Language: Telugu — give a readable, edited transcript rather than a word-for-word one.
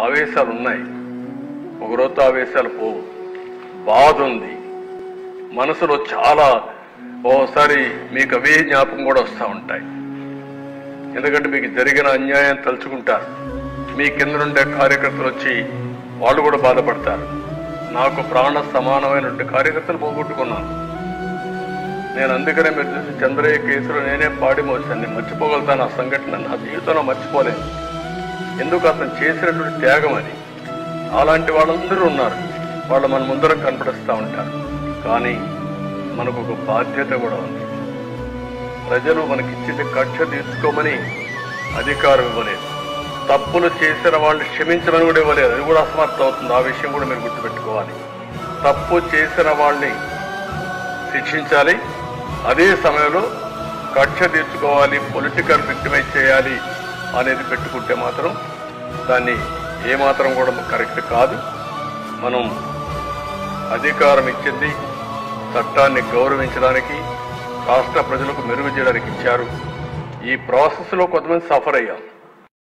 ఆవేశాలు ఉన్నాయి, ఒకరోజు ఆవేశాలు పోవు. బాధ ఉంది మనసులో, చాలా ఓసారి మీకు అవే జ్ఞాపకం కూడా వస్తూ ఉంటాయి. ఎందుకంటే మీకు జరిగిన అన్యాయం తలుచుకుంటారు. మీ కింద నుండే కార్యకర్తలు వచ్చి వాళ్ళు కూడా బాధపడతారు. నాకు ప్రాణ సమానమైనటువంటి కార్యకర్తలు పోగొట్టుకున్నాను నేను. అందుకనే మీరు చూసి చంద్రయ్య కేసులో నేనే పాడి మోసాను. నేను మర్చిపోగలుగుతాను ఆ సంఘటన, నా జీవితంలో మర్చిపోలేను. ఎందుకు అతను చేసినటువంటి త్యాగం అది. అలాంటి వాళ్ళందరూ ఉన్నారు, వాళ్ళు మన ముందర కనపడిస్తూ ఉంటారు. కానీ మనకు ఒక బాధ్యత కూడా ఉంది. ప్రజలు మనకిచ్చింది కక్ష తీర్చుకోమని అధికారం ఇవ్వలేదు, తప్పులు చేసిన వాళ్ళని క్షమించమని కూడా ఇవ్వలేదు. అది కూడా అసమర్థం అవుతుంది. ఆ విషయం కూడా మీరు గుర్తుపెట్టుకోవాలి. తప్పు చేసిన వాళ్ళని శిక్షించాలి, అదే సమయంలో కక్ష తీర్చుకోవాలి, పొలిటికల్ విక్టిమైజ్ చేయాలి అనేది పెట్టుకుంటే మాత్రం దాన్ని ఏమాత్రం కూడా కరెక్ట్ కాదు. మనం అధికారం ఇచ్చింది చట్టాన్ని గౌరవించడానికి, రాష్ట్ర ప్రజలకు మెరుగు చేయడానికి ఇచ్చారు. ఈ ప్రాసెస్లో కొంతమంది సఫర్ అయ్యాం.